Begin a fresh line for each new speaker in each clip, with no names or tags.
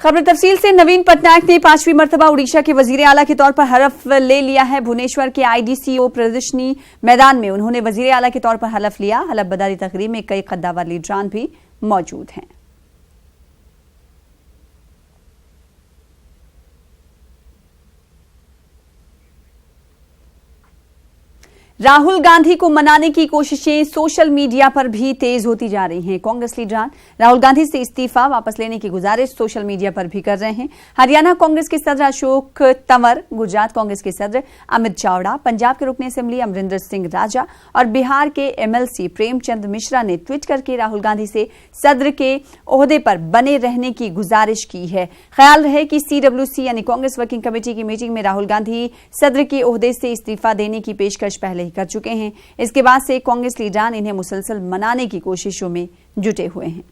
खबर तफसील से। नवीन पटनायक ने 5वीं मर्तबा उड़ीसा के वजीर आला के तौर पर हलफ ले लिया है। भुवनेश्वर के IDCO प्रदर्शनी मैदान में उन्होंने वजीर आला के तौर पर हलफ लिया। हलफ बदारी तकरीब में कई कद्दावर लीडरान भी मौजूद हैं। राहुल गांधी को मनाने की कोशिशें सोशल मीडिया पर भी तेज होती जा रही हैं। कांग्रेस लीडरान राहुल गांधी से इस्तीफा वापस लेने की गुजारिश सोशल मीडिया पर भी कर रहे हैं। हरियाणा कांग्रेस के सदर अशोक तंवर, गुजरात कांग्रेस के सदर अमित चावड़ा, पंजाब के रुकने असेंबली अमरिंदर सिंह राजा और बिहार के MLC प्रेमचंद मिश्रा ने ट्वीट करके राहुल गांधी से सदर के ओहदे पर बने रहने की गुजारिश की है। ख्याल रहे कि CWC यानी कांग्रेस वर्किंग कमेटी की मीटिंग में राहुल गांधी सदर के ओहदे से इस्तीफा देने की पेशकश पहले कर चुके हैं। इसके बाद से कांग्रेस लीडरान इन्हें मुसलसल मनाने की कोशिशों में जुटे हुए हैं।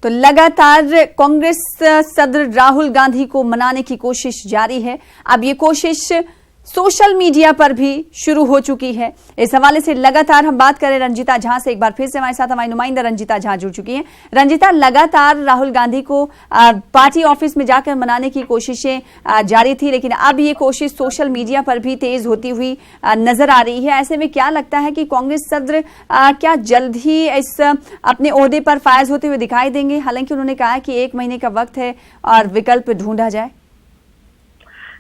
तो लगातार कांग्रेस सदर राहुल गांधी को मनाने की कोशिश जारी है। अब ये कोशिश सोशल मीडिया पर भी शुरू हो चुकी है। इस हवाले से लगातार हम बात करें रंजिता झा से। एक बार फिर से हमारे साथ हमारी नुमाइंदा रंजिता झा जुड़ चुकी हैं। रंजिता, लगातार राहुल गांधी को पार्टी ऑफिस में जाकर मनाने की कोशिशें जारी थी, लेकिन अब ये कोशिश सोशल मीडिया पर भी तेज होती हुई नजर आ रही है। ऐसे में क्या लगता है कि कांग्रेस सदर क्या जल्द ही इस अपने ओहदे पर फायज होते हुए दिखाई देंगे? हालांकि उन्होंने कहा कि 1 महीने का वक्त है और विकल्प ढूंढा जाए।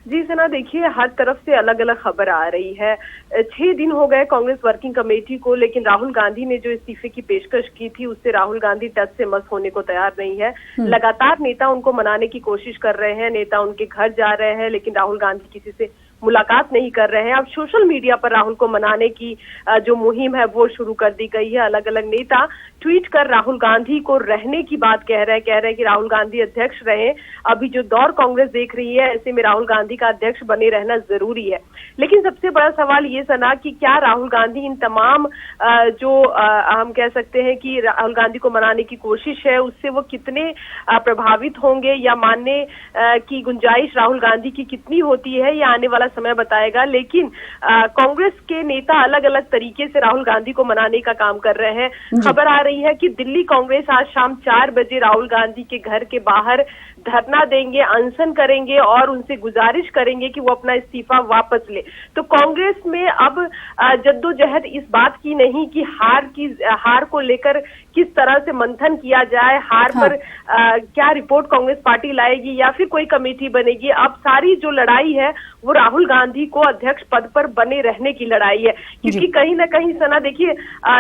जी सना, देखिए हर तरफ से अलग अलग खबर आ रही है। 6 दिन हो गए कांग्रेस वर्किंग कमेटी को, लेकिन राहुल गांधी ने जो इस्तीफे की पेशकश की थी उससे राहुल गांधी टच से मस होने को तैयार नहीं है। लगातार नेता उनको मनाने की कोशिश कर रहे हैं, नेता उनके घर जा रहे हैं, लेकिन राहुल गांधी किसी से मुलाकात नहीं कर रहे हैं। अब सोशल मीडिया पर राहुल को मनाने की जो मुहिम है वो शुरू कर दी गई है। अलग अलग नेता ट्वीट कर राहुल गांधी को रहने की बात कह रहे हैं कि राहुल गांधी अध्यक्ष रहे। अभी जो दौर कांग्रेस देख रही है, ऐसे में राहुल गांधी का अध्यक्ष बने रहना जरूरी है। लेकिन सबसे बड़ा सवाल ये सना कि क्या राहुल गांधी इन तमाम जो हम कह सकते हैं कि राहुल गांधी को मनाने की कोशिश है उससे वो कितने प्रभावित होंगे या मानने की गुंजाइश राहुल गांधी की कितनी होती है, या आने वाला समय बताएगा। लेकिन कांग्रेस के नेता अलग अलग तरीके से राहुल गांधी को मनाने का काम कर रहे हैं। खबर आ रही है कि दिल्ली कांग्रेस आज शाम 4 बजे राहुल गांधी के घर के बाहर धरना देंगे, अनशन करेंगे और उनसे गुजारिश करेंगे कि वो अपना इस्तीफा वापस ले। तो कांग्रेस में अब जद्दोजहद इस बात की नहीं कि हार को लेकर किस तरह से मंथन किया जाए, हार पर क्या रिपोर्ट कांग्रेस पार्टी लाएगी या फिर कोई कमेटी बनेगी। अब सारी जो लड़ाई है वो राहुल गांधी को अध्यक्ष पद पर बने रहने की लड़ाई है, क्योंकि कहीं ना कहीं सना देखिए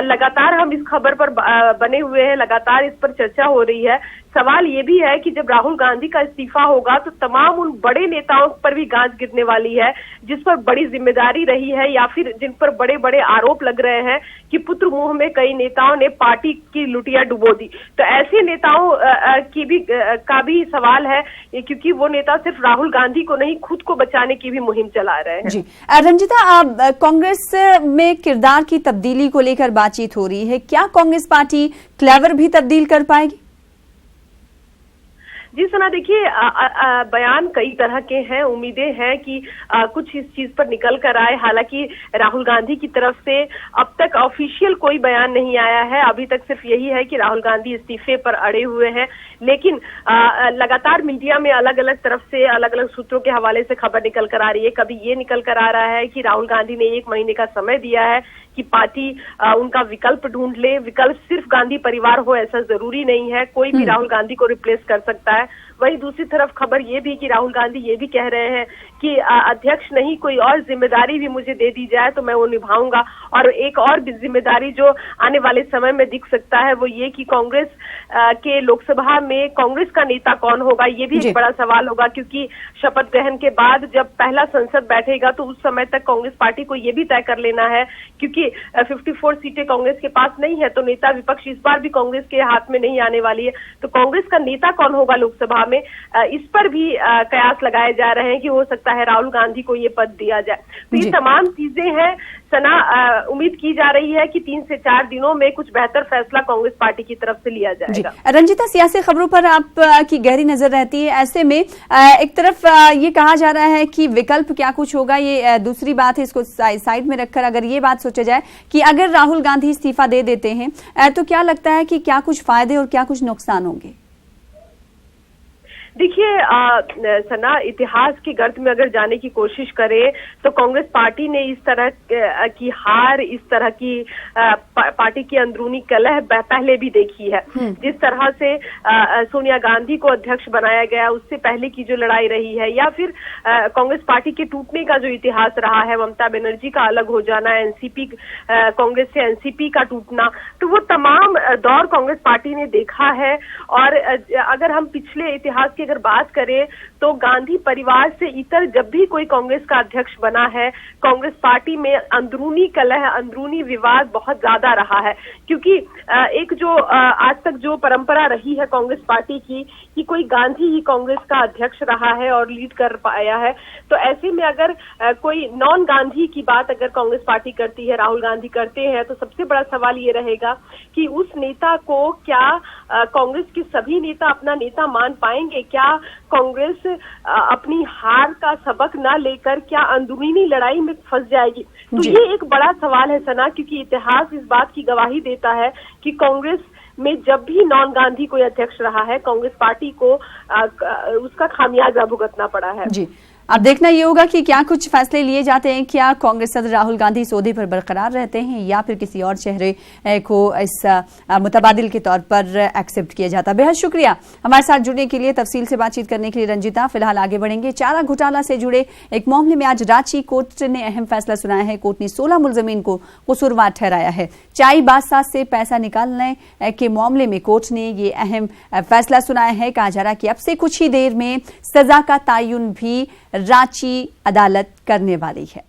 लगातार हम इस खबर पर बने हुए हैं, लगातार इस पर चर्चा हो रही है। सवाल ये भी है कि जब राहुल गांधी का इस्तीफा होगा तो तमाम उन बड़े नेताओं पर भी गाज गिरने वाली है जिस पर बड़ी जिम्मेदारी रही है या फिर जिन पर बड़े बड़े आरोप लग रहे हैं कि पुत्र मुंह में कई नेताओं ने पार्टी की लुटिया डुबो दी। तो ऐसे नेताओं का भी सवाल है, क्योंकि वो नेता सिर्फ राहुल गांधी को नहीं खुद को बचाने की भी मुहिम चला रहे हैं।
जी रंजिता, कांग्रेस में किरदार की तब्दीली को लेकर बातचीत हो रही है, क्या कांग्रेस पार्टी क्लेवर भी तब्दील कर पाएगी?
जी सना, देखिए बयान कई तरह के हैं। उम्मीदें हैं कि कुछ इस चीज पर निकल कर आए। हालांकि राहुल गांधी की तरफ से अब तक ऑफिशियल कोई बयान नहीं आया है। अभी तक सिर्फ यही है कि राहुल गांधी इस्तीफे पर अड़े हुए हैं, लेकिन लगातार मीडिया में अलग अलग तरफ से अलग अलग सूत्रों के हवाले से खबर निकल कर आ रही है। कभी ये निकल कर आ रहा है कि राहुल गांधी ने 1 महीने का समय दिया है कि पार्टी उनका विकल्प ढूंढ ले। विकल्प सिर्फ गांधी परिवार हो ऐसा जरूरी नहीं है, कोई भी राहुल गांधी को रिप्लेस कर सकता है। वहीं दूसरी तरफ खबर ये भी कि राहुल गांधी ये भी कह रहे हैं कि अध्यक्ष नहीं, कोई और जिम्मेदारी भी मुझे दे दी जाए तो मैं वो निभाऊंगा। और एक और भी जिम्मेदारी जो आने वाले समय में दिख सकता है वो ये कि कांग्रेस के लोकसभा में कांग्रेस का नेता कौन होगा, ये भी एक बड़ा सवाल होगा, क्योंकि शपथ ग्रहण के बाद जब पहला संसद बैठेगा तो उस समय तक कांग्रेस पार्टी को ये भी तय कर लेना है, क्योंकि 54 सीटें कांग्रेस के पास नहीं है तो नेता विपक्ष इस बार भी कांग्रेस के हाथ में नहीं आने वाली है। तो कांग्रेस का नेता कौन होगा लोकसभा में इस पर भी कयास लगाए जा रहे हैं कि हो सकता है राहुल गांधी को ये पद दिया जाए। तो ये तमाम चीजें हैं सना, उम्मीद की जा रही है कि 3 से 4 दिनों में कुछ बेहतर फैसला कांग्रेस पार्टी की तरफ से लिया जाएगा।
रंजिता, सियासी खबरों पर आप की गहरी नजर रहती है, ऐसे में एक तरफ ये कहा जा रहा है कि विकल्प क्या कुछ होगा, ये दूसरी बात है, इसको साइड में रखकर अगर ये बात सोचा जाए कि अगर राहुल गांधी इस्तीफा दे देते हैं तो क्या लगता है कि क्या कुछ फायदे और क्या कुछ नुकसान होंगे?
देखिए सना, इतिहास के गर्त में अगर जाने की कोशिश करें तो कांग्रेस पार्टी ने इस तरह की हार, इस तरह की पार्टी की अंदरूनी कलह पहले भी देखी है। जिस तरह से सोनिया गांधी को अध्यक्ष बनाया गया, उससे पहले की जो लड़ाई रही है, या फिर कांग्रेस पार्टी के टूटने का जो इतिहास रहा है, ममता बनर्जी का अलग हो जाना, एनसीपी, कांग्रेस से एनसीपी का टूटना, तो वो तमाम दौर कांग्रेस पार्टी ने देखा है। और अगर हम पिछले इतिहास की अगर बात करें तो गांधी परिवार से इतर जब भी कोई कांग्रेस का अध्यक्ष बना है, कांग्रेस पार्टी में अंदरूनी कलह, अंदरूनी विवाद बहुत ज्यादा रहा है। क्योंकि एक जो आज तक जो परंपरा रही है कांग्रेस पार्टी की कि कोई गांधी ही कांग्रेस का अध्यक्ष रहा है और लीड कर पाया है, तो ऐसे में अगर कोई नॉन गांधी की बात अगर कांग्रेस पार्टी करती है, राहुल गांधी करते हैं, तो सबसे बड़ा सवाल ये रहेगा कि उस नेता को क्या कांग्रेस के सभी नेता अपना नेता मान पाएंगे? क्या कांग्रेस अपनी हार का सबक ना लेकर क्या अंदरूनी लड़ाई में फंस जाएगी? तो ये एक बड़ा सवाल है सना, क्योंकि इतिहास इस बात की गवाही देता है कि कांग्रेस में जब भी नॉन गांधी कोई अध्यक्ष रहा है, कांग्रेस पार्टी को उसका खामियाजा भुगतना पड़ा है।
जी, अब देखना ये होगा कि क्या कुछ फैसले लिए जाते हैं, क्या कांग्रेस सदर राहुल गांधी इस ओहदे पर बरकरार रहते हैं या फिर किसी और चेहरे को इस मुतबादिल के तौर पर एक्सेप्ट किया जाता। बेहद शुक्रिया हमारे साथ जुड़ने के लिए, तफसील से बातचीत करने के लिए रंजिता। फिलहाल आगे बढ़ेंगे। चारा घोटाला से जुड़े एक मामले में आज रांची कोर्ट ने अहम फैसला सुनाया है। कोर्ट ने 16 मुलजमीन को कसूरवार ठहराया है। चाई बादशाह से पैसा निकालने के मामले में कोर्ट ने ये अहम फैसला सुनाया है। कहा जा रहा है कि अब से कुछ ही देर में सजा का तयन भी रांची अदालत करने वाली है।